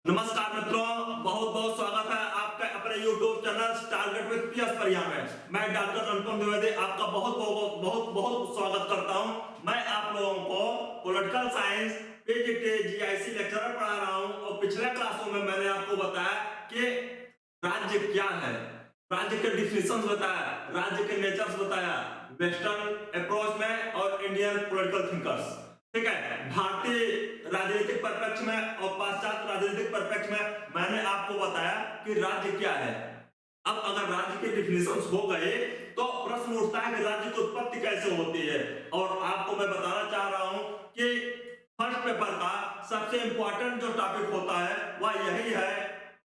नमस्कार मित्रों, बहुत बहुत स्वागत है आपका अपने YouTube channel target with PS परिया में। मैं डॉक्टर अनुपम द्विवेदी आपका बहुत बहुत बहुत बहुत स्वागत करता हूं। मैं आप लोगों को political science PGT GIC lecturer पढ़ा रहा हूं और पिछले क्लासों में मैंने आपको बताया कि राज्य क्या है, राज्य के डिफिनेशंस बताया, राज्य के नेचर्स बताया, वेस्टर्न अप्रोच में और इंडियन पॉलिटिकल थिंकर्स। ठीक है, भारतीय राजनीतिक परिप्रेक्ष्य में और पाश्चात्य राजनीतिक परिप्रेक्ष्य में मैंने आपको बताया कि राज्य क्या है। अब अगर राज्य के डिफिनेशंस हो गए तो प्रश्न उठता है कि राज्य की उत्पत्ति कैसे होती है। और आपको मैं बताना चाह रहा हूं कि फर्स्ट पेपर का सबसे इंपॉर्टेंट जो टॉपिक होता है वह यही है,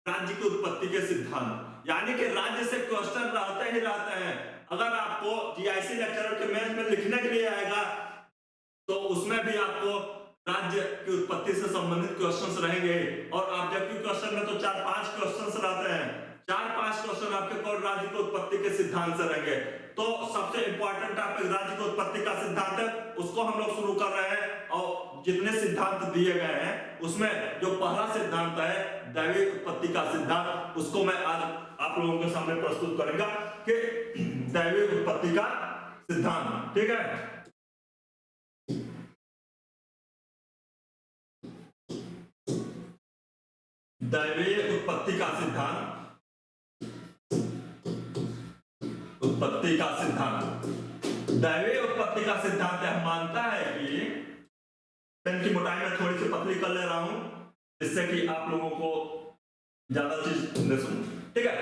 राज्य की उत्पत्ति के सिद्धांत। यानी कि राज्य से क्वेश्चन रहते ही रहते हैं। अगर आपको जीआईसी लेक्चरर के मेंस में लिखने के लिए आएगा तो उसमें भी आपको राज्य की उत्पत्ति से संबंधित क्वेश्चंस रहेंगे। और ऑब्जेक्टिव क्वेश्चन में तो 4-5 क्वेश्चंस रहते हैं, 4-5 क्वेश्चन आपके कौन राज्य की उत्पत्ति के सिद्धांत से रहेंगे। तो सबसे इंपॉर्टेंट टॉपिक राज्य की उत्पत्ति का सिद्धांत है, उसको हम लोग शुरू कर रहे हैं। और जितने सिद्धांत दिए गए हैं उसमें जो पहला सिद्धांत है दैवीय उत्पत्ति का सिद्धांत, उसको मैं आज आप लोगों के सामने प्रस्तुत करूंगा कि दैवीय उत्पत्ति का सिद्धांत। ठीक है, दैवीय उत्पत्ति का सिद्धांत, उत्पत्ति का सिद्धांत। दैवीय उत्पत्ति का सिद्धांत यह मानता है कि पेन की मोटाई में थोड़ी सी पतली कर ले रहा हूं जिससे कि आप लोगों को ज्यादा चीज न सुन। ठीक है,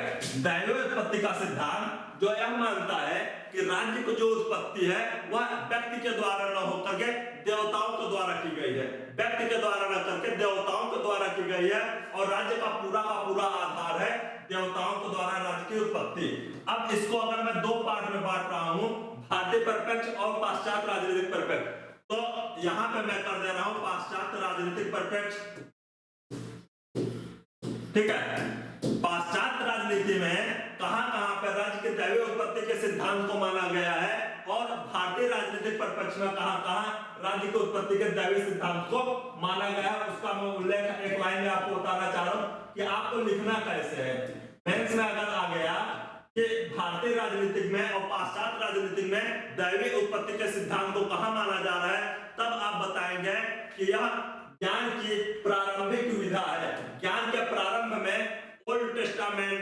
दैवीय उत्पत्ति का सिद्धांत जो यह मानता है कि राज्य की जो उत्पत्ति है वह व्यक्ति के द्वारा न होकर के देवताओं के द्वारा की गई है, व्यक्ति के द्वारा न करके देवताओं के द्वारा की गई है। और राज्य का पूरा आधार है देवताओं के द्वारा राज्य की उत्पत्ति। अब इसको अगर मैं दो पार्ट में बांट रहा हूं, भारतीय परिप्रेक्ष्य और पाश्चात्य राजनीतिक परिप्रेक्ष्य, तो यहां पे मैं कर दे रहा हूं पाश्चात्य राजनीतिक परिप्रेक्ष्य। ठीक है, पाश्चात्य राजनीति में कहां-कहां पर राज्य के दैवीय उत्पत्ति के सिद्धांत को माना गया है और भारतीय राजनीतिक परिप्रेक्ष्य में कहां-कहां राज्य की उत्पत्ति के दैवीय सिद्धांत को माना गया है, उसका मैं उल्लेख एक लाइन में आपको बताना चाह रहा हूं कि आपको लिखना कैसे है। मेंस में अगर आ गया कि भारतीय राजनीतिक में और पाश्चात्य राजनीतिक में दैवीय उत्पत्ति के सिद्धांत को कहां माना जा रहा है, तब आप बताएंगे कि यह ज्ञान की प्रारंभिक विधा है। ज्ञान के प्रारंभ में old testament,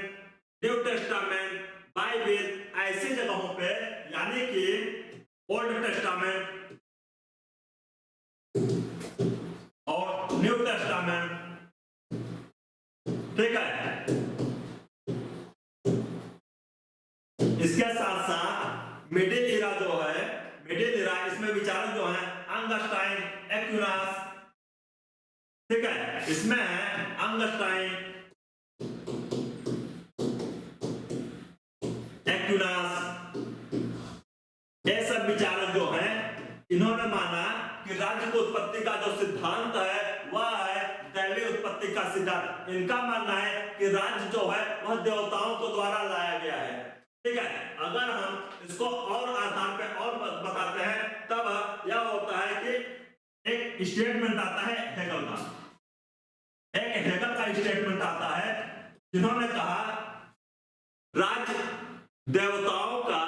new testament, Bible ऐसी जगहों पे, यानी कि ओल्ड टेस्टामेंट और न्यू टेस्टामेंट, ठीक है, इसके साथ साथ मिडिल इरा जो है, मिडिल इरा, इसमें विचारक जो है अंगस्टाइन, एक्विनास, ठीक है, इसमें है अंगस्टाइन, एक्विनास, ये सब विचारक जो हैं इन्होंने माना कि राज्य की उत्पत्ति का जो सिद्धांत है वह है दैवीय उत्पत्ति का सिद्धांत। इनका मानना है कि राज्य जो है वह देवताओं के द्वारा लाया गया है। ठीक है, अगर हम इसको और आधार पे और बताते हैं तब यह होता है कि एक स्टेटमेंट आता है हेगल का, एक हेगल का स्टेटमेंट आता है जिन्होंने कहा राज्य देवताओं का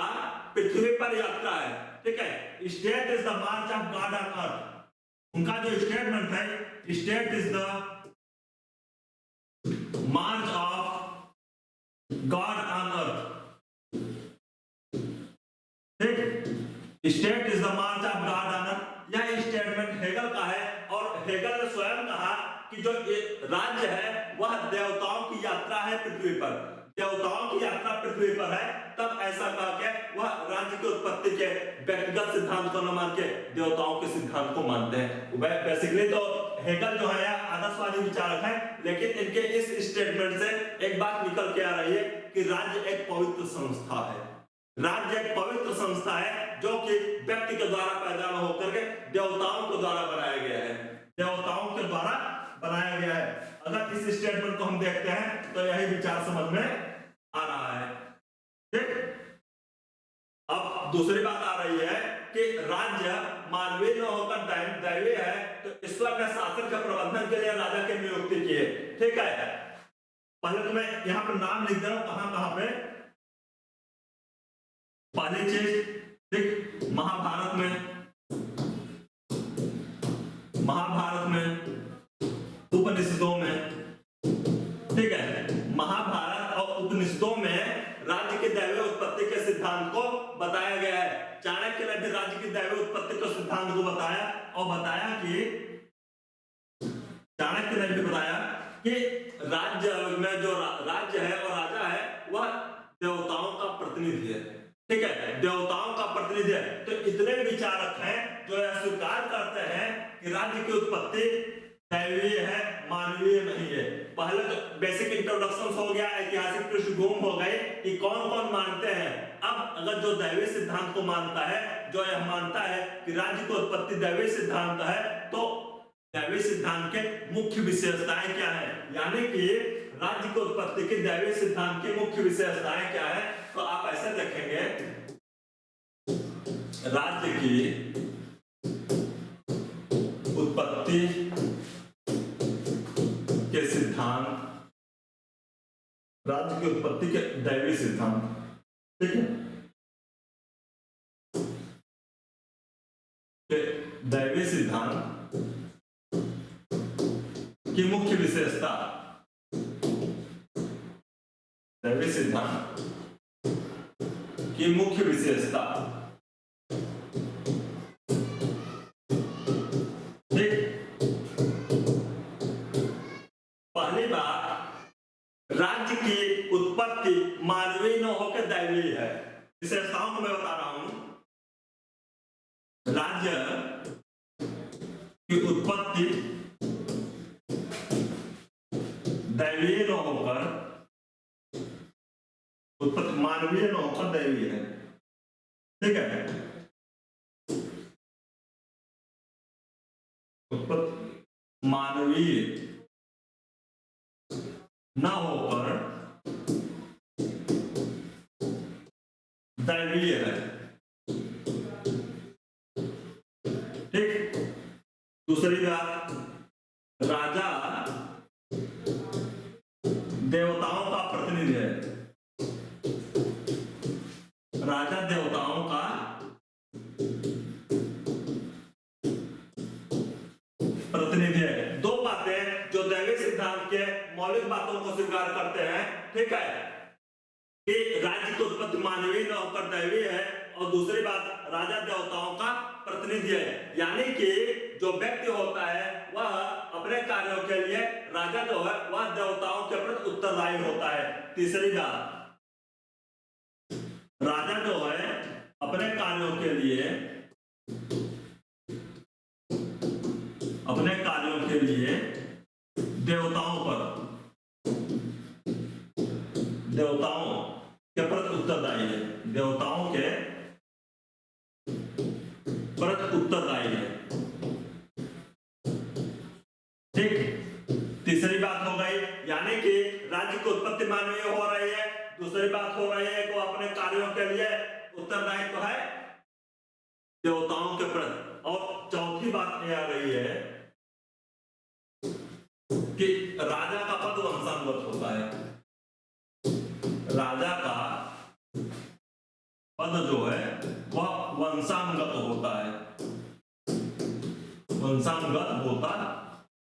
पृथ्वी पर यात्रा है। ठीक है, state is the march of God on earth. उनका जो स्टेटमेंट है, state is the march of God on earth. ठीक, state is the march of God on earth, यह स्टेटमेंट हेगल का है। और हेगल ने स्वयं कहा कि जो राज्य है वह देवताओं की यात्रा है पृथ्वी पर, देवताओं की यात्रा पृथ्वी पर है। तब ऐसा कहा कि वह राज्य की उत्पत्ति के व्यक्तिगत सिद्धांत को न मान के देवताओं के सिद्धांत को मानते हैं। बेसिकली तो हेगल जो है आदर्शवादी विचारक है, लेकिन इनके इस स्टेटमेंट से एक बात निकल के आ रही है कि राज्य एक पवित्र संस्था है। राज्य एक पवित्र संस्था है जो कि व्यक्ति के द्वारा पैदा न होकर के देवताओं के द्वारा बनाया गया है, देवताओं के द्वारा बनाया गया है। अगर इस स्टेटमेंट को हम देखते हैं तो यही विचार समझ में आ रहा है। ठीक, अब दूसरी बात आ रही है कि राज्य मानवीय न होकर दैवीय है, तो ईश्वर ने शासन के प्रबंधन के लिए राजा की नियुक्ति की है। ठीक है, पहले तो मैं यहाँ पर नाम लिख दे रहा हूं कहां कहां पे। पहली चीज, ठीक, महाभारत में, उपनिषदों में, ठीक है, महाभारत और उपनिषदों में राज्य की दैवीय उत्पत्ति के सिद्धांत को बताया गया है। चाणक्य ने भी राज्य की दैवीय उत्पत्ति के सिद्धांत को बताया और बताया कि चाणक्य ने भी बताया कि राज्य में जो राज्य है और राजा है वह देवताओं का प्रतिनिधि है। ठीक है, देवताओं का प्रतिनिधि है। तो इतने विचारक हैं जो यह स्वीकार करते हैं कि राज्य की उत्पत्ति दैवीय है, मानवीय नहीं है। पहले तो बेसिक इंट्रोडक्शन हो गया, ऐतिहासिक पृष्ठभूमि हो गई कि कौन कौन मानते हैं। अब अगर जो दैवीय सिद्धांत को मानता है, जो यह मानता है कि राज्य की उत्पत्ति दैवीय सिद्धांत है, तो दैवीय सिद्धांत के मुख्य विशेषताएं क्या है, यानी कि राज्य की उत्पत्ति की दैवीय सिद्धांत की मुख्य विशेषताएं क्या है। तो आप ऐसे देखेंगे, राज्य की उत्पत्ति के सिद्धांत, राज्य की उत्पत्ति के दैवीय सिद्धांत, ठीक है, दैवीय सिद्धांत की मुख्य विशेषता, दैवीय सिद्धांत की मुख्य विशेषता, ठीक। पहली बात, राज्य की उत्पत्ति मानवीय न होकर दैवीय है। विशेषताओं को मैं बता रहा हूं। राज्य की उत्पत्ति दैवीय न होकर, उत्पत्ति मानवीय न होकर दैवीय है। ठीक है, उत्पत्ति मानवीय न होकर दैवीय है। ठीक। दूसरी बात, राजा देवताओं का प्रतिनिधि है। राजा देवताओं का प्रतिनिधि है। दो बातें जो दैवीय सिद्धांत के मौलिक बातों को स्वीकार करते हैं, ठीक है, कि राज्य की उत्पत्ति मानवीय न होकर दैवीय है, और दूसरी बात, राजा देवताओं का प्रतिनिधि है, यानी कि जो व्यक्ति होता है वह अपने कार्यों के लिए, राजा जो है वह देवताओं के प्रति उत्तरदायी होता है। तीसरी बात, राजा जो है अपने कार्यों के लिए, अपने कार्यों के लिए देवताओं के प्रति उत्तरदायी है, देवताओं के प्रति उत्तरदायी है। ठीक। तीसरी बात हो गई, यानी कि राज्य की उत्पत्ति मानवीय हो रही है। दूसरी बात हो रही है कि अपने कार्यों के लिए उत्तरदायी तो है देवताओं के प्रति। और चौथी बात यह आ रही है कि राजा का पद वंशानुगत होता है। राजा का पद जो है वह वंशानुगत होता है, वंशानुगत होता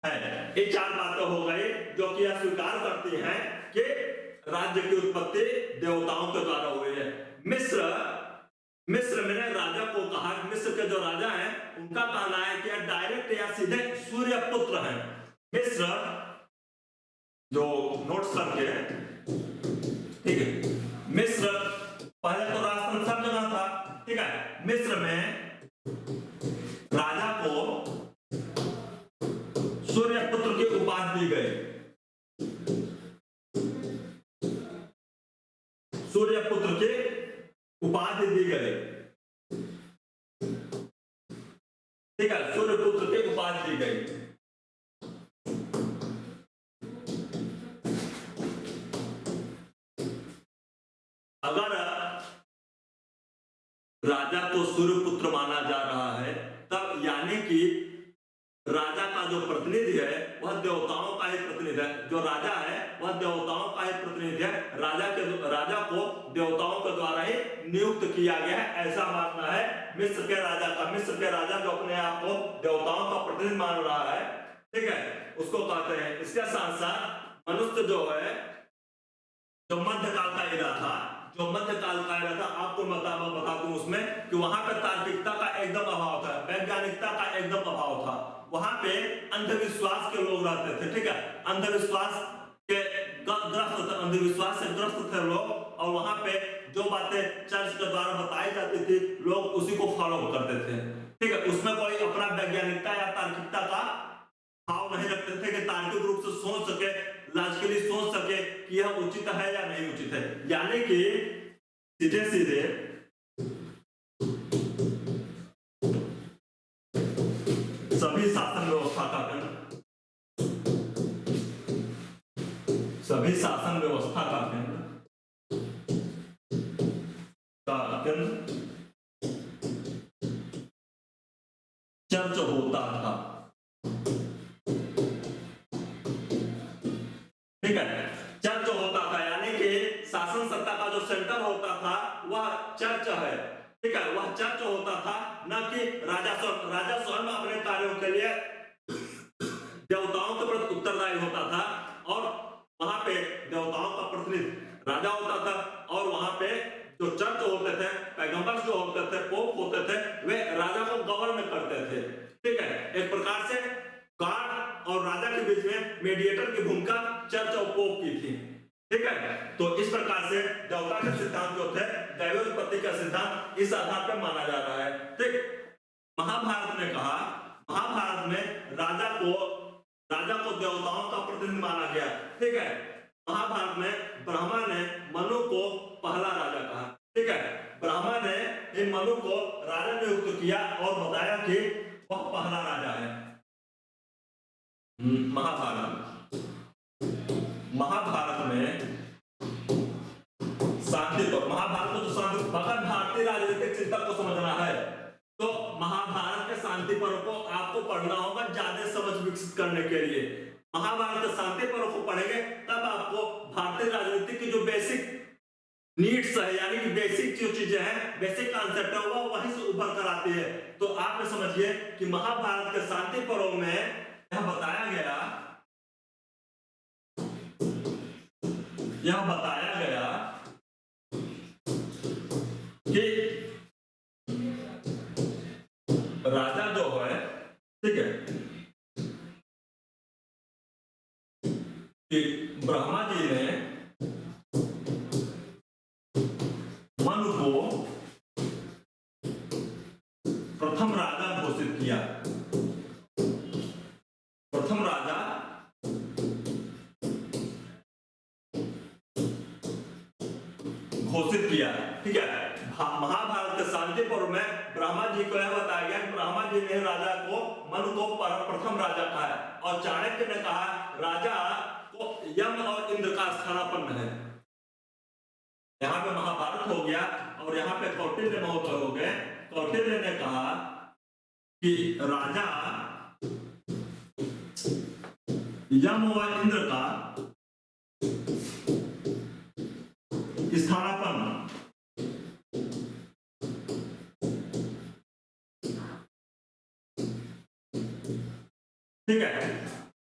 है। ये चार बातें हो गई जो कि यह स्वीकार करती हैं कि राज्य की उत्पत्ति देवताओं के द्वारा हुई है। मिस्र मैंने राजा को कहा, मिस्र के जो राजा हैं उनका कहना है कि डायरेक्ट या सीधे सूर्य पुत्र हैं। मिस्र जो नोट्स करके, ठीक है, मिस्र पहले तो राजस्थान सब जगह था। ठीक है, मिस्र में राजा को सूर्य पुत्र की उपाधि दी गई। सूर्य पुत्र की उपाधि दी गई। ठीक है, सूर्य पुत्र की उपाधि दी गई। अगर राजा को सूर्यपुत्र माना जा रहा है, तब यानी कि राजा का जो प्रतिनिधि है वह देवताओं का ही प्रतिनिधि है। जो राजा है वह देवताओं का ही प्रतिनिधि है। राजा को देवताओं के द्वारा ही नियुक्त किया गया है, ऐसा मानना है मिस्र के राजा का। मिस्र के राजा जो अपने आप को देवताओं का प्रतिनिधि मान रहा है, ठीक है, उसको कहते हैं। इसके साथ साथ मनुष्य जो है, जो मध्यकाल का एरा था, आपको बता दूं उसमें कि वहां पे तार्किकता का एकदम अभाव था, वैज्ञानिकता का एकदम अभाव था। वहां पे अंधविश्वास के लोग रहते थे, ठीक है, अंधविश्वास से ग्रस्त थे लोग, और वहां पे जो बातें चर्च के द्वारा बताई जाती थी लोग उसी को फॉलो करते थे, ठीक है। उसमें कोई अपना वैज्ञानिकता या तार्किकता का भाव नहीं रखते थे कि तार्किक रूप से सोच सके, लॉजिकली सोच सके कि यह उचित है या नहीं उचित है। यानी कि सीधे सीधे सभी शासन व्यवस्था का केंद्र चर्च होता था, ठीक है, चर्च होता था। यानी कि शासन सत्ता का जो सेंटर होता था वह चर्च है, ठीक है, वह चर्च होता था, न कि राजा स्वयं अपने कार्यों के लिए देवताओं के प्रति उत्तरदायी होता था, और वहां पे देवताओं का प्रतिनिधि राजा होता था, और वहां पे जो चर्च होते थे, पैगंबर जो होते थे, पोप होते थे, वे राजा को गवर्न करते थे, ठीक है। एक प्रकार से गॉड और राजा के बीच में मीडिएटर की भूमिका चर्च और पोप की थी, ठीक है। तो इस प्रकार से देवता के सिद्धांत जो थे, दैवीय उत्पत्ति का सिद्धांत इस आधार पर माना जा रहा है, ठीक। महाभारत ने कहा, महाभारत में राजा को देवताओं का प्रतिनिधि माना गया, ठीक है। महाभारत में ब्रह्मा ने मनु को पहला राजा कहा, ठीक है। ब्रह्मा ने इन मनु को राजा नियुक्त किया और बताया कि वह पहला राजा है। महाभारत में शांति पर, महाभारत को जो शांति, अगर भारतीय राजनीतिक चिंतक को समझना है तो महाभारत के शांति पर्व को आपको पढ़ना होगा, ज्यादा समझ विकसित करने के लिए। महाभारत के शांति पर्व को पढ़ेंगे तब आपको भारतीय राजनीति की जो बेसिक नीड्स है, यानी कि बेसिक जो चीजें हैं, बेसिक कॉन्सेप्ट है, वो वहीं से उभर कर आती है। तो आप समझिए कि महाभारत के शांति पर्व में यह बताया गया कि राजा जो है, ठीक है, कि ब्रह्मा जी ने मनु को प्रथम राजा घोषित किया, प्रथम राजा घोषित किया, ठीक है। महाभारत के शांति पर्व में ब्रह्मा जी को यह बताया गया कि ब्रह्मा जी ने राजा को, मनु को प्रथम राजा कहा है, और चाणक्य ने कहा राजा को यम और इंद्र का स्थानापन्न है। यहाँ पे महाभारत हो गया, और यहाँ पे कौटिल्य महोदय हो गए। कौटिल्य ने कहा कि राजा यम व इंद्र का स्थानापन्न, ठीक है।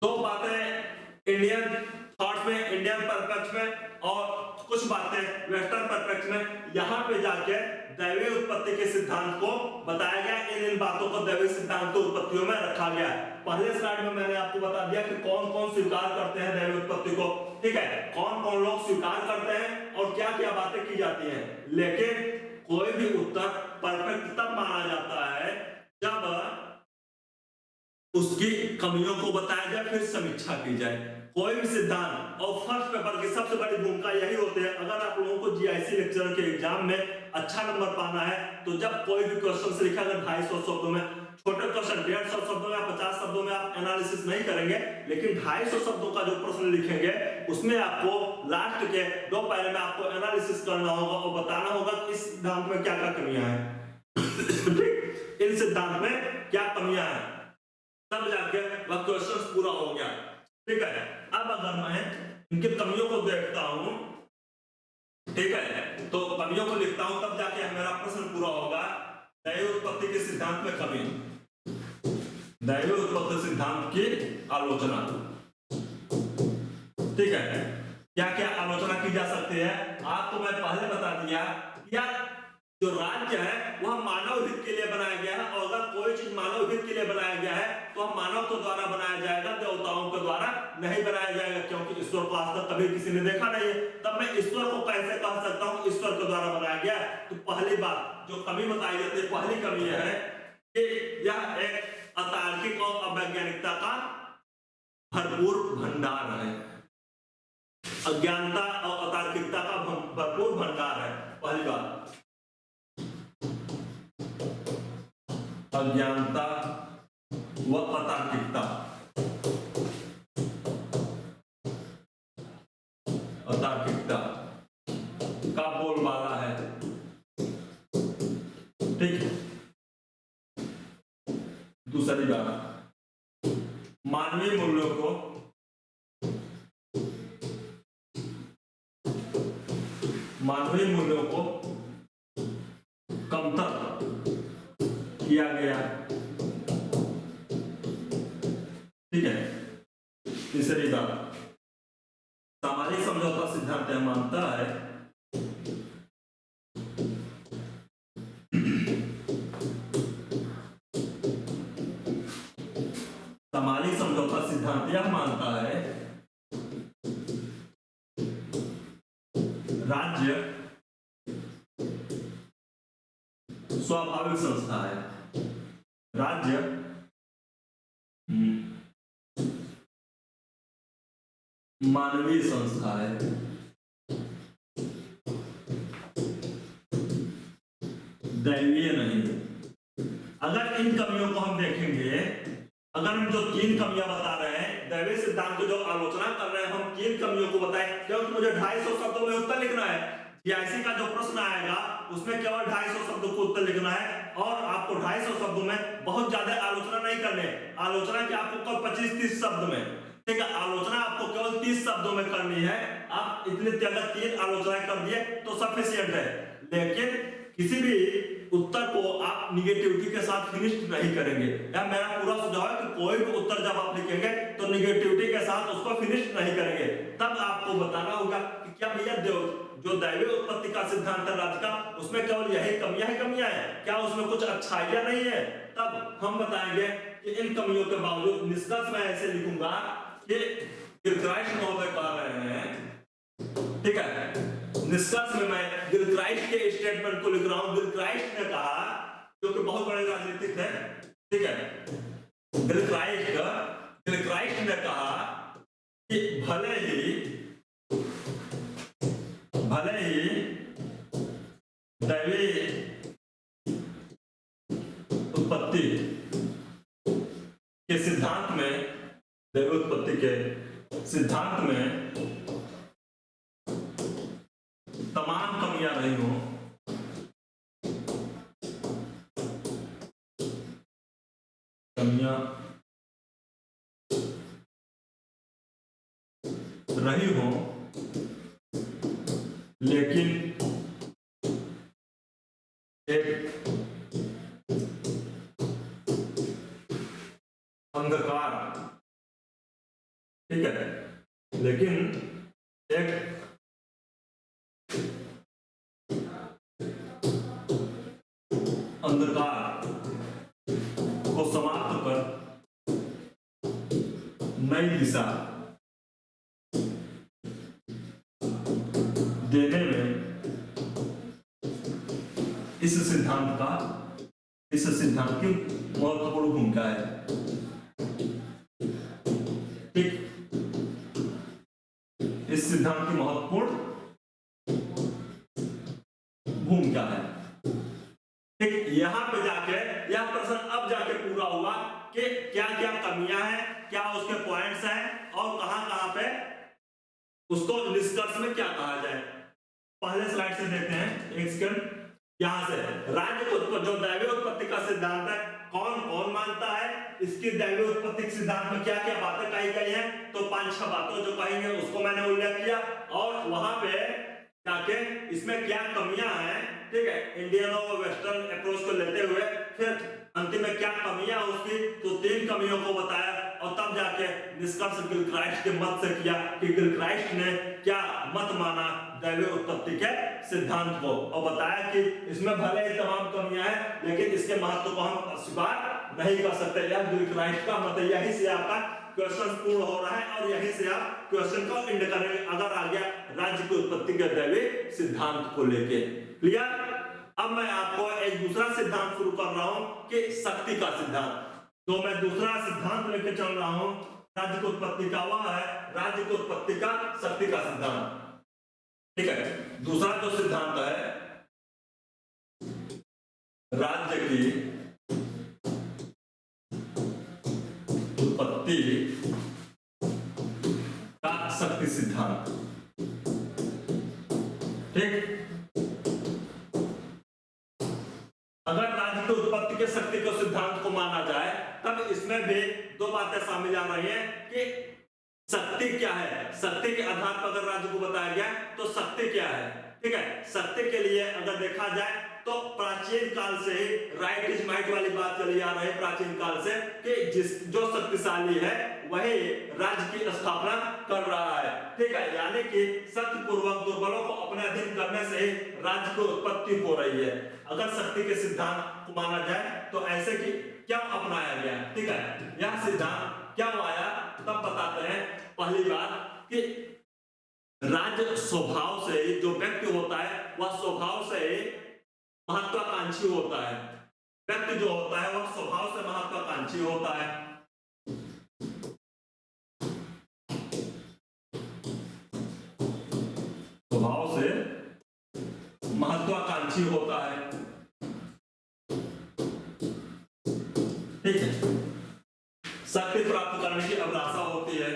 दो बातें इंडियन थॉट्स में, इंडियन परस्पेक्टिव में, और कुछ बातें वेस्टर्न परस्पेक्टिव में। यहाँ पे जाके दैवीय उत्पत्ति के सिद्धांत को बताया गया, इन बातों को दैवीय सिद्धांत की उत्पत्तियों में रखा गया। पहले स्लाइड में मैंने आपको बता दिया कि कौन कौन स्वीकार करते हैं दैवीय उत्पत्ति को, ठीक है, कौन कौन लोग स्वीकार करते हैं और क्या क्या बातें की जाती हैं। लेकिन कोई भी उत्तर परफेक्ट तब माना जाता है जब उसकी कमियों को बताया जाए, फिर समीक्षा की जाए। कोई भी सिद्धांत, और फर्स्ट पेपर की सबसे बड़ी भूमिका यही होती है। अगर आप लोगों को जीआईसी लेक्चर के एग्जाम में अच्छा नंबर पाना है तो जब कोई भी क्वेश्चन लिखा अगर 250 शब्दों में, छोटे क्वेश्चन 150 शब्दों में या 50 शब्दों में आप एनालिसिस नहीं करेंगे, लेकिन 250 शब्दों का जो प्रश्न लिखेंगे उसमें आपको लास्ट के 2 पैरे में आपको एनालिसिस करना होगा और बताना होगा कि इस सिद्धांत में क्या क्या कमियां हैं। ठीक, इन सिद्धांत में क्या कमियां हैं, तब जाके वह क्वेश्चन पूरा हो गया। ठीक है, अब अगर मैं इनकी कमियों को देखता हूं, ठीक है, तो कमियों को लिखता हूं, तब जाके मेरा प्रश्न पूरा होगा। दैवीय उत्पत्ति के सिद्धांत में कमी, दैवीय उत्पत्ति सिद्धांत की आलोचना। ठीक है, क्या क्या आलोचना की जा सकती है, आपको मैं पहले बता दिया। यार जो राज्य है वह मानव हित के लिए बनाया गया है, और अगर कोई चीज मानव हित के लिए बनाया गया है तो हम मानव के द्वारा बनाया जाएगा, देवताओं के द्वारा नहीं बनाया जाएगा, क्योंकि ईश्वर को आज तक कभी किसी ने देखा नहीं है। तब मैं ईश्वर को कैसे कह सकता हूं ईश्वर के द्वारा बनाया गया? तो पहली बात जो कमी बताई जाती है, पहली कमी यह है कि यह एक अतार्किक और अवैज्ञानिकता का भरपूर भंडार है। अज्ञानता और अतार्किकता का भरपूर भंडार है, पहली बात। अज्ञानता व अतार्किकता, अतार्किकता का बोलबाला है। ठीक है, दूसरी बात, मानवीय मूल्यों को कमतर किया गया। ठीक है, तीसरी बात, सामाजिक समझौता सिद्धांत यह मानता है सामाजिक समझौता सिद्धांत यह मानता है राज्य स्वाभाविक संस्था है, राज्य मानवीय संस्था है। दैवीय नहीं। अगर इन कमियों को हम देखेंगे, अगर हम जो तीन कमियां बता रहे हैं, दैवीय सिद्धांत की जो आलोचना कर रहे हैं, हम तीन कमियों को बताएं, क्योंकि मुझे 250 शब्दों में उत्तर लिखना है। जीआईसी का जो प्रश्न आएगा उसमें केवल 250 शब्दों को उत्तर लिखना है, और आपको 250 शब्दों में बहुत ज्यादा आलोचना नहीं करने। आलोचना की आपको कब 25-30 शब्द में, ठीक है, आलोचना आपको केवल 30 शब्दों में करनी है। आप इतनी अगर 3 आलोचनाएं कर दिए तो सफिशिएंट है। लेकिन किसी भी उत्तर को आप निगेटिविटी के साथ फिनिश नहीं करेंगे। यह मेरा पूरा सुझाव है कि कोई भी उत्तर जब आप लिखेंगे तो निगेटिविटी के साथ उसको फिनिश नहीं करेंगे। तब आपको बताना होगा कि क्या भैया जो दैवीय उत्पत्ति का सिद्धांत है राज्य का, उसमें केवल यही कमियां हैं, क्या उसमें कुछ अच्छाइयां नहीं है? तब हम बताएंगे कि इन कमियों के बावजूद निष्कर्ष में ऐसे लिखूंगा कि गिलक्राइस्ट महोदय कह रहे हैं, ठीक है, निष्कर्ष में मैं गिलक्राइस्ट के स्टेटमेंट को लिख रहा हूं। गिलक्राइस्ट ने कहा, जो कि बहुत बड़े राजनीतिक है, ठीक है, गिलक्राइस्ट ने कहा कि भले ही दैवीय उत्पत्ति के सिद्धांत में, दैवीय उत्पत्ति के सिद्धांत में तमाम कमियां नहीं हो, कमियां रही हो, लेकिन एक अंधकार, ठीक है, लेकिन एक अंधकार को समाप्त कर नई दिशा देने में इस सिद्धांत की महत्वपूर्ण भूमिका है। ठीक, इस सिद्धांत की महत्वपूर्ण भूमिका है। ठीक, यहां पे जाके यह प्रश्न अब जाके पूरा हुआ कि क्या क्या कमियां हैं, क्या उसके पॉइंट्स हैं, और कहां पे उसको निष्कर्ष में क्या कहा जाए। पहले स्लाइड से देखते हैं, एक सेकंड। यहां से राज्य को जो दैवीय उत्पत्ति का सिद्धांत है कौन कौन मानता है, इसकी दैवीय उत्पत्ति के सिद्धांत में क्या क्या बातें कही गई हैं, तो 5-6 बातों जो कही हैं उसको मैंने उल्लेख किया और वहां पे जाके इसमें क्या कमियां हैं, ठीक है, इंडियन और वेस्टर्न अप्रोच को लेते हुए फिर अंतिम में क्या कमियां उसकी, तो 3 कमियों को बताया और तब जाके निष्कर्ष गिलक्राइस्ट के मत से किया कि गिलक्राइस्ट ने क्या मत माना दैवीय उत्पत्ति के सिद्धांत को और बताया कि इसमें भले ही तमाम कमियां हैं लेकिन इसके महत्व को हम अस्वीकार नहीं कर सकते। यह गिलक्राइस्ट का मत है, यही से आपका क्वेश्चन पूर्ण हो रहा है और यहीं से आप क्वेश्चन को एंड करेंगे अगर आ गया राज्य की उत्पत्ति के दैवीय सिद्धांत को लेके। क्लियर? अब मैं आपको एक दूसरा सिद्धांत शुरू कर रहा हूं कि शक्ति का सिद्धांत। तो मैं दूसरा सिद्धांत लेके चल रहा हूं राज्य की उत्पत्ति का, वह है राज्य की उत्पत्ति का शक्ति का सिद्धांत। ठीक है, दूसरा जो सिद्धांत है राज्य की उत्पत्ति का शक्ति सिद्धांत। ठीक, अगर राज्य की उत्पत्ति के शक्ति के सिद्धांत को माना जाए तब इसमें भी 2 बातें शामिल आ रही हैं कि शक्ति क्या है, शक्ति के आधार पर अगर राज्य को बताया गया तो शक्ति क्या है। ठीक है, शक्ति के लिए अगर देखा जाए तो प्राचीन काल से ही राइट इज माइट वाली बात चली आ रही है प्राचीन काल से कि जो शक्तिशाली है वही राज्य की स्थापना कर रहा है। ठीक है, यानी कि शक्ति पूर्वक दुर्बलों को अपने अधीन करने से ही राज्य की उत्पत्ति हो रही है। अगर शक्ति के सिद्धांत को माना जाए तो ऐसे कि क्या अपनाया गया। ठीक है, यह सिद्धांत क्या आया तब बताते हैं। पहली बात कि राज्य स्वभाव से ही जो व्यक्ति होता है वह स्वभाव से ही महत्वाकांक्षी होता है। व्यक्ति जो होता है वह स्वभाव से महत्वाकांक्षी होता है। स्वभाव से महत्वाकांक्षी होता है। ठीक है, शक्ति प्राप्त करने की अभिलाषा होती है।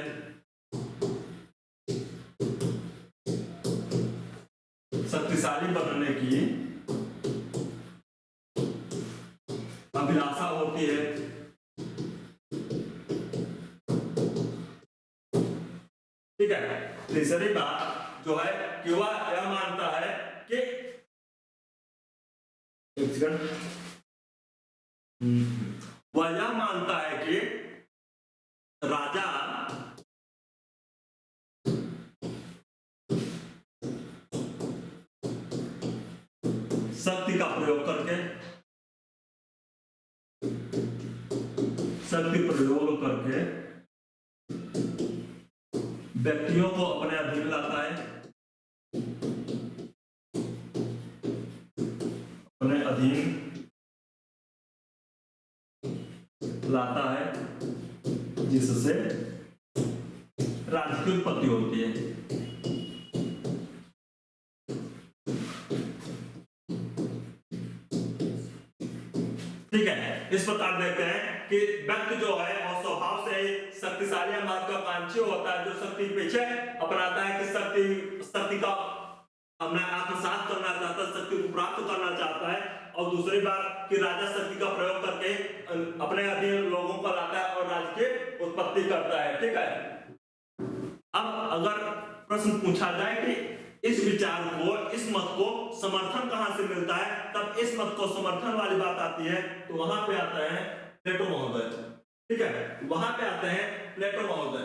शक्तिशाली बनने की अभिलाषा होती है। ठीक है, तीसरी बात जो है कि वह यह मानता है कि वह यह मानता है कि राजा शक्ति का प्रयोग करके व्यक्तियों को अपने अधीन लाता है, अपने अधीन लाता है जिससे राज्य की उत्पत्ति होती है। ठीक है, इस प्रकार देखते हैं कि व्यक्ति जो है और स्वभाव से शक्तिशाली महत्वाकांक्षी होता है, जो शक्ति पीछे अपनाता है कि शक्ति का अपना आत्मसात करना चाहता है, शक्ति को प्राप्त करना चाहता है। और दूसरी बात कि राजा शक्ति का प्रयोग करके अपने अधीन लोगों को लाता है और राज्य की उत्पत्ति करता है। ठीक है, अब अगर प्रश्न पूछा जाए कि इस विचार को, इस मत को समर्थन कहां से मिलता है, तब इस मत को समर्थन वाली बात आती है तो वहां पे आता है प्लेटो महोदय। ठीक है, वहां पे आते हैं प्लेटो महोदय।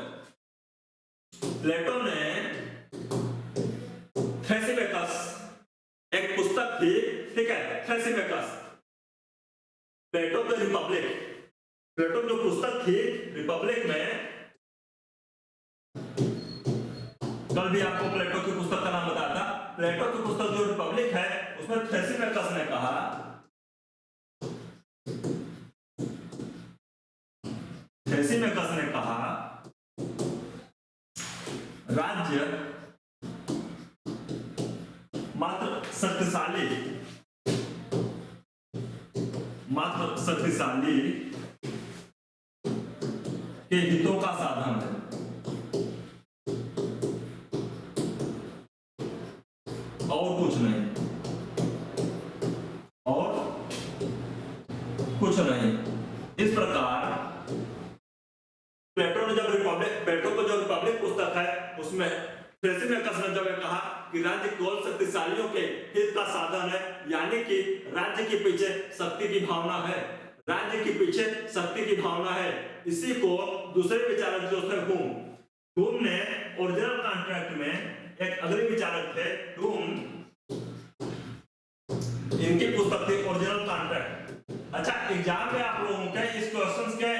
प्लेटो ने थ्रेसिमेकस एक पुस्तक थी, ठीक है, थ्रेसिमेकस, प्लेटो द रिपब्लिक, प्लेटो जो पुस्तक थी रिपब्लिक में, कल भी आपको प्लेटो की पुस्तक का नाम बताया था। प्लेटो की पुस्तक जो रिपब्लिक है उसमें थ्रेसिमेकस ने कहा, थ्रेसिमेकस ने कहा राज्य मात्र शक्तिशाली के हितों का साधन है। और कुछ नहीं। प्लेटो को जो रिपब्लिक पुस्तक है उसमें थ्रेसिमेकस ने जब कहा कि राज्य केवल शक्तिशालियों के हित का साधन है, यानी कि राज्य के पीछे शक्ति की भावना है, राज्य के पीछे शक्ति की भावना है। इसी को दूसरे विचारक जो थे ह्यूम ने ओरिजिनल कॉन्ट्रैक्ट में एक अगले विचारक थे ह्यूम, इनकी पुस्तक थी ओरिजिनल कॉन्ट्रैक्ट। अच्छा, एग्जाम में आप लोगों के इस क्वेश्चंस के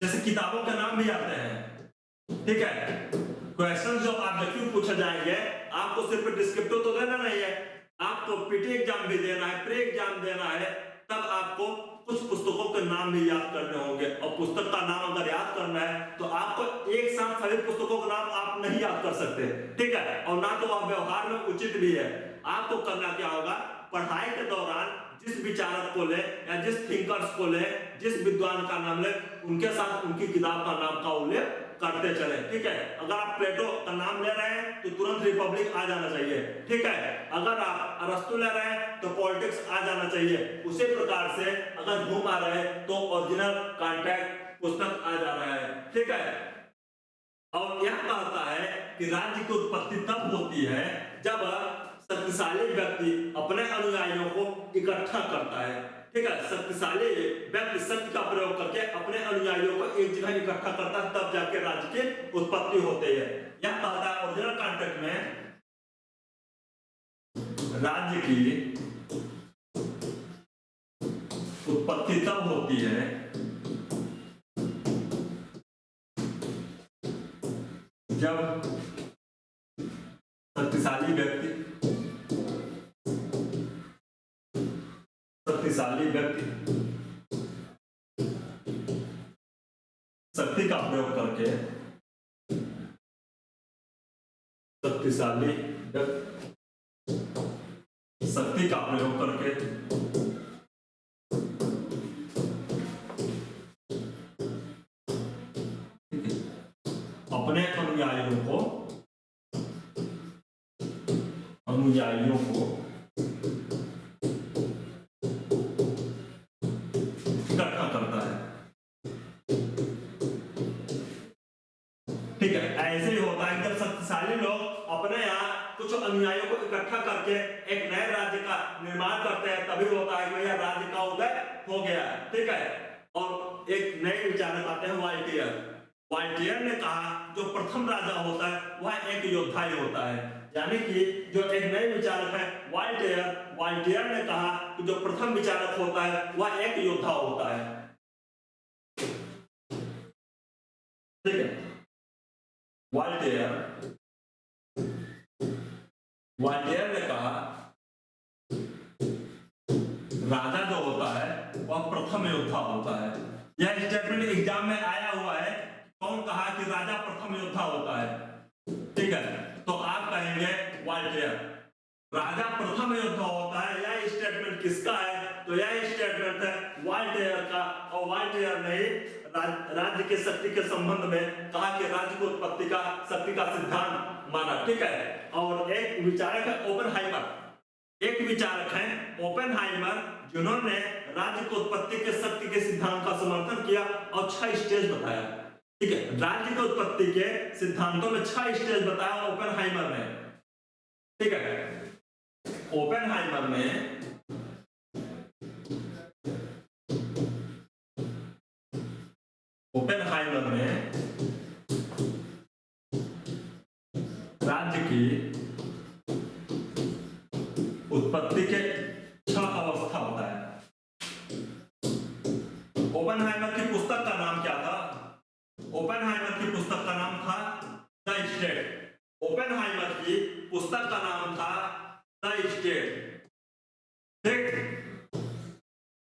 जैसे किताबों के नाम भी आते हैं, ठीक है। क्वेश्चन जो ऑब्जेक्टिव पूछे जाएंगे, आपको सिर्फ डिस्क्रिप्टिव तो देना नहीं है, आपको पीटी एग्जाम भी देना है, प्री एग्जाम देना है, तब आपको कुछ पुस्तकों के नाम भी याद करने होंगे। और पुस्तक का नाम अगर याद करना है तो आपको एक साथ सभी पुस्तकों का नाम आप नहीं याद कर सकते, ठीक है, और ना तो वह व्यवहार में उचित भी है। आपको करना क्या होगा, पढ़ाई के दौरान जिस विचारक को ले या जिस थिंकर्स को ले, जिस विद्वान का नाम ले, उनके साथ उनकी किताब का नाम का उल्लेख करते चले, ठीक है। अगर आप प्लेटो का नाम ले रहे हैं तो तुरंत रिपब्लिक आ जाना चाहिए, ठीक है। अगर आप अरस्तु ले रहे हैं तो पॉलिटिक्स आ जाना चाहिए। उसी प्रकार से अगर ह्यूम आ रहे हैं तो ओरिजिनल कॉन्ट्रैक्ट पुस्तक आ जा रहा है, ठीक है। और यह कहता है कि राज्य की उत्पत्ति तब होती है जब शक्तिशाली व्यक्ति अपने अनुयायियों को इकट्ठा करता है, ठीक है। शक्तिशाली व्यक्ति शक्ति का प्रयोग करके अपने अनुयायियों को एक जगह इकट्ठा करता है, तब जाके राज्य की उत्पत्ति होती है। यह कहता है ओरिजिनल कॉन्ट्रैक्ट में राज्य की उत्पत्ति तब होती है जब शक्तिशाली व्यक्ति शक्ति का प्रयोग करके शक्ति का प्रयोग करके अपने अनुयायियों को इकट्ठा करता है, ठीक है। ऐसे ही होता है जब शक्तिशाली लोग अपने यहाँ कुछ अनुयायियों को इकट्ठा करके एक नए राज्य का निर्माण करते हैं, तभी होता है कि भैया राज्य का उदय हो गया, ठीक है। और एक नए विचारक आते हैं वाल्टियर ने कहा जो प्रथम राजा होता है वह एक योद्धा ही होता है, यानी कि जो एक नए विचारक है वाल्टियर ने कहा कि जो प्रथम विचारक होता है वह एक योद्धा होता है, ठीक है। वाल्टियर ने कहा राजा जो होता है वह प्रथम योद्धा होता है। यह स्टेटमेंट एग्जाम में आया हुआ है, कौन कहा कि राजा प्रथम योद्धा होता है, ठीक है। तो आप कहेंगे वाल्टियर, राजा प्रथम योद्धा होता है। यह स्टेटमेंट किसका है, तो यह स्टेटमेंट है वाल्टियर का, और वाल्टियर ने राज्य के शक्ति के संबंध में कहा कि राज्य की उत्पत्ति का शक्ति का सिद्धांत माना, ठीक है। और एक विचारक है ओपेनहाइमर, जिन्होंने राज्य की उत्पत्ति के शक्ति के सिद्धांत का समर्थन किया और 6 स्टेज बताया, ठीक है। राज्य की उत्पत्ति के सिद्धांतों में 6 स्टेज बताया ओपेनहाइमर ने, ठीक है। ओपेनहाइमर ने राज्य की उत्पत्ति के 6 अवस्था बताया। ओपेनहाइमर की पुस्तक का नाम क्या था, ओपेनहाइमर की पुस्तक का नाम था द स्टेट। ओपेनहाइमर की पुस्तक का नाम था द स्टेट, ठीक।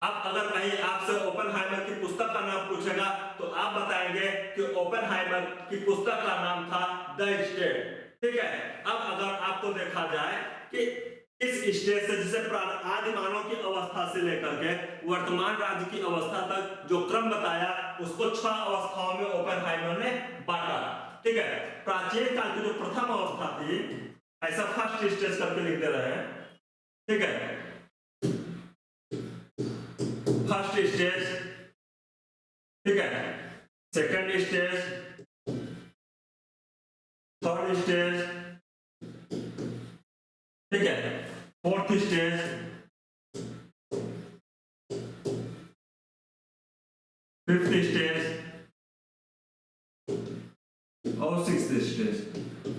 अब अगर कहीं आपसे ओपेनहाइमर की पुस्तक का नाम पूछेगा तो आप बताएंगे कि ओपेनहाइमर की पुस्तक का नाम था द स्टेट, ठीक है। अब अगर आपको देखा जाए कि इस स्टेज से जिसे आदि मानव की अवस्था से लेकर के वर्तमान राज्य की अवस्था तक जो क्रम बताया उसको 6 अवस्थाओं में ओपेनहाइमर ने बांटा, ठीक है। प्राचीन काल की जो प्रथम अवस्था थी, ऐसा फर्स्ट स्टेज करके लिख दे रहे हैं, ठीक है। फर्स्ट स्टेज, ठीक है। सेकंड स्टेज, स्टेज, ठीक है, फोर्थ स्टेज, फिफ्थ स्टेज और सिक्स्थ स्टेज।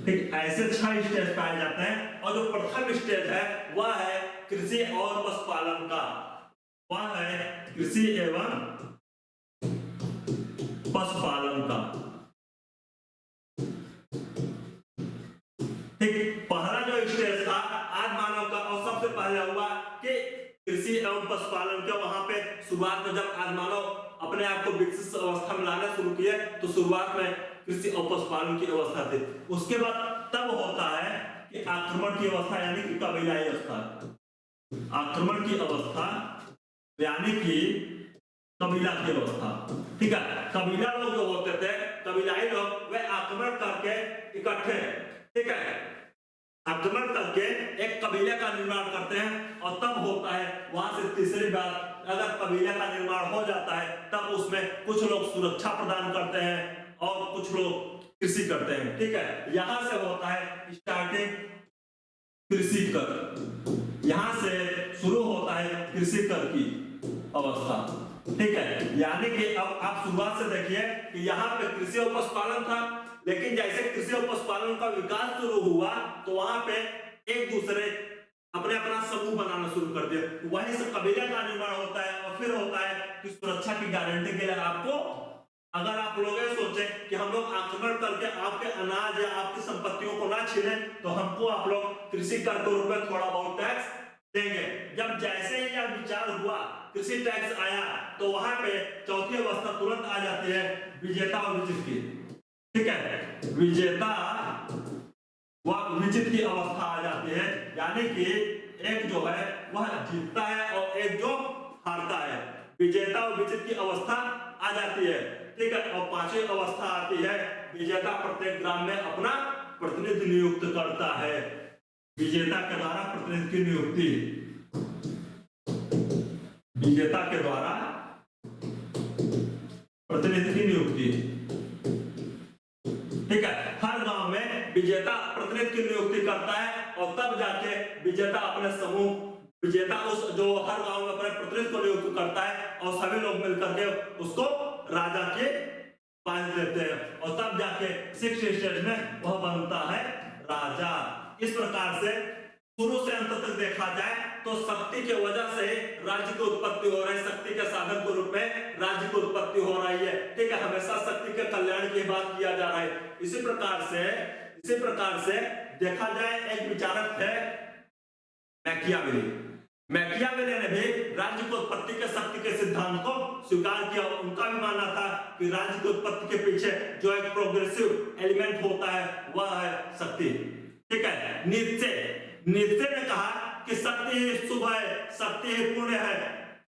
ठीक, ऐसे 6 स्टेज पाए जाते हैं। और जो प्रथम स्टेज है वह है कृषि और पशुपालन का, वह है कृषि एवं पशुपालन का। ठीक, पहला जो स्टेज था आज मानव का, और सबसे पहले हुआ कि कृषि एवं पशुपालन के, वहां पे शुरुआत में जब आज मानव अपने आप को विकसित अवस्था में लाना शुरू किए तो शुरुआत में कृषि और पशुपालन की अवस्था थी। उसके बाद तब होता है कि आक्रमण की अवस्था, यानी कि कबीलाई अवस्था, आक्रमण की अवस्था यानी कि कबीला की अवस्था। ठीक है, कबीला लोग जो होते थे, कबीलाई लोग, वे आक्रमण करके इकट्ठे, ठीक है, आक्रमण करके एक कबीले का निर्माण करते हैं। और तब होता है वहां से तीसरी बात, अगर कबीले का निर्माण हो जाता है तब उसमें कुछ लोग सुरक्षा प्रदान करते हैं और कुछ लोग कृषि करते हैं। ठीक है, यहां से होता है स्टार्टिंग कृषि कर, यहां से शुरू होता है कृषि कर की अवस्था। ठीक है, यानी कि अब आप शुरुआत से देखिए कि यहाँ पे कृषि और पशुपालन था, लेकिन जैसे कृषि और पशुपालन का विकास शुरू हुआ तो वहां पे एक दूसरे अपने अपना समूह बनाना शुरू कर दिया, वहीं से कबीले का निर्माण होता है। और फिर होता है कि सुरक्षा की गारंटी के लिए आपको, अगर आप लोग ये सोचे कि हम लोग आक्रमण करके आपके अनाज या आपकी संपत्तियों को ना छीने तो हमको आप लोग कृषि कर के रूप में थोड़ा बहुत टैक्स देंगे। जब जैसे ही यह विचार हुआ, कृषि टैक्स आया, तो वहां पे चौथी अवस्था तुरंत आ जाती है विजेता और विजित की। ठीक है, विजेता व विजित की अवस्था आ जाती है, यानी कि एक जो है वह जीतता है और एक जो हारता है। विजेता और विजित की अवस्था आ जाती है। ठीक है, और पांचवी अवस्था आती है विजेता प्रत्येक ग्राम में अपना प्रतिनिधि नियुक्त करता है। विजेता के द्वारा प्रतिनिधि की नियुक्ति, विजेता के द्वारा प्रतिनिधि की नियुक्ति। ठीक है, हर गांव में विजेता प्रतिनिधि की नियुक्ति करता है और तब जाके विजेता अपने समूह, विजेता उस जो हर गांव में अपने प्रतिनिधि को नियुक्त करता है और सभी लोग मिलकर के उसको राजा के पास देते हैं और तब जाके 6 स्टेज में वह बनता है राजा। इस प्रकार से शुरू से अंत तक देखा जाए तो शक्ति के वजह से राज्य की उत्पत्ति हो रही है, शक्ति के साधन के रूप में राज्य की उत्पत्ति हो रही है। ठीक है, हमेशा शक्ति के कल्याण की बात किया जा रहा है। इसी प्रकार से देखा जाए, एक विचारक थे मैकियावेली। मैकियावेली ने भी राज्य की उत्पत्ति के शक्ति के सिद्धांत को स्वीकार किया। उनका भी मानना था कि राज्य की उत्पत्ति के पीछे जो एक प्रोग्रेसिव एलिमेंट होता है वह है शक्ति। ठीक है, नीत्शे ने कहा कि शक्ति ही शुभ है, शक्ति ही पुण्य है,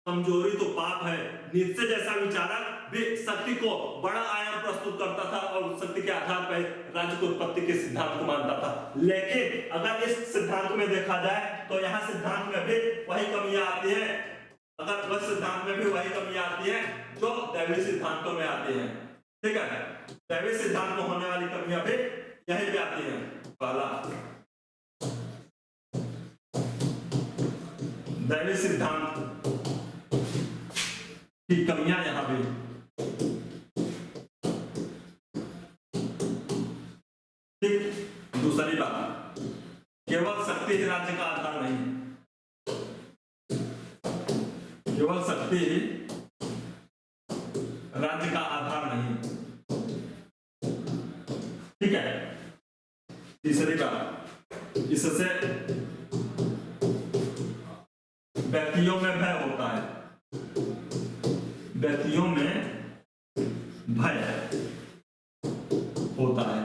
कमजोरी तो पाप है। नीत्शे जैसा विचारक भी शक्ति को बड़ा आयाम प्रस्तुत करता था और शक्ति के आधार पर राज्य की उत्पत्ति के सिद्धांत को मानता था। लेकिन अगर इस सिद्धांत में देखा जाए तो यहाँ सिद्धांत में भी वही कमियां आती है, अगर वह सिद्धांत में भी वही कमियां आती है जो दैवीय सिद्धांतों में आती है। ठीक है, दैवीय सिद्धांत में होने वाली कमियां भी यही भी आती है। पहला, दैवीय सिद्धांत की कमियां यहां भी। ठीक, दूसरी बात, केवल शक्ति ही राज्य का आधार नहीं, केवल शक्ति ही राज्य का आधार नहीं। ठीक है, तीसरी बात, इससे व्यक्तियों में भय होता है, व्यक्तियों में भय होता है।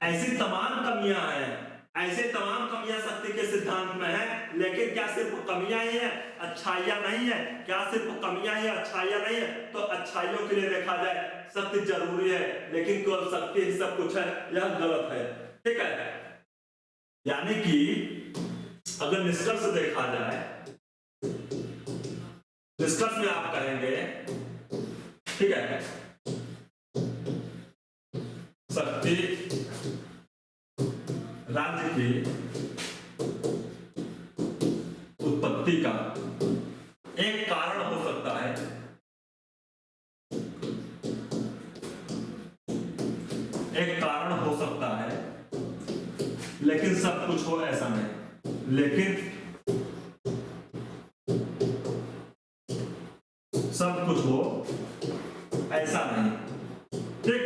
ऐसी तमाम कमियां हैं, ऐसे तमाम कमियां शक्ति के सिद्धांत में है। लेकिन क्या सिर्फ कमियां ही है, अच्छाइयां नहीं है? क्या सिर्फ कमियां ही, अच्छाइयां नहीं है? तो अच्छाइयों के लिए देखा जाए शक्ति जरूरी है, लेकिन केवल शक्ति ही सब कुछ है, यह गलत है। ठीक है, यानी कि अगर निष्कर्ष देखा जाए, निष्कर्ष में आप कहेंगे, ठीक है, शक्ति राज्य की उत्पत्ति का एक कारण हो सकता है, एक कारण हो सकता है, लेकिन सब कुछ हो ऐसा नहीं। लेकिन सब कुछ हो ऐसा नहीं। ठीक,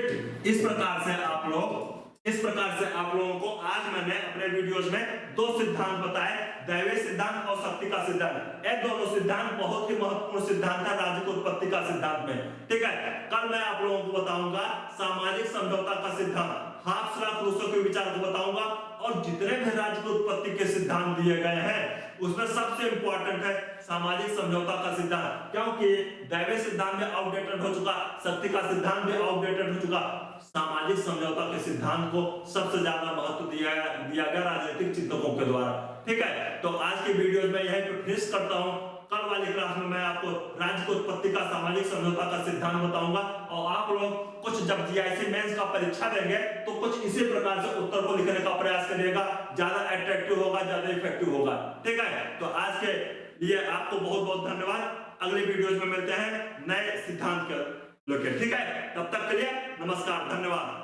इस प्रकार से आप लोगों को आज मैंने अपने वीडियोस में दो सिद्धांत बताए, दैवीय सिद्धांत और शक्ति का सिद्धांत। ये दोनों सिद्धांत बहुत ही महत्वपूर्ण सिद्धांत है राज्य की उत्पत्ति का सिद्धांत में। ठीक है, कल मैं आप लोगों को बताऊंगा सामाजिक समझौता का सिद्धांत, हाब्सबर्ग रूसो के विचार को बताऊंगा, और जितने भी राज्य की उत्पत्ति के सिद्धांत दिए गए हैं उसमें सबसे इंपॉर्टेंट है सामाजिक समझौता का सिद्धांत, क्योंकि दैवीय सिद्धांत भी आउटडेटेड हो चुका, शक्ति का सिद्धांत भी आउटडेटेड हो चुका। सामाजिक समझौता के सिद्धांत को सबसे ज्यादा महत्व दिया गया राजनीतिक चिंतकों के द्वारा। ठीक है, तो आज की वीडियो में यहीं पे फिनिश करता हूं। कल वाली क्लास में मैं आपको राज्य की उत्पत्ति का सामाजिक समझौता का सिद्धांत बताऊंगा, और आप लोग कुछ जब जीआईसी मेंस का परीक्षा देंगे तो कुछ इसी प्रकार से उत्तर को लिखने का प्रयास करिएगा, ज्यादा अट्रैक्टिव होगा, ज्यादा इफेक्टिव होगा। ठीक है, तो आज के लिए आपको बहुत बहुत धन्यवाद। अगले वीडियोस में मिलते हैं नए सिद्धांत के लेकर। ठीक है, तब तक के लिए नमस्कार, धन्यवाद।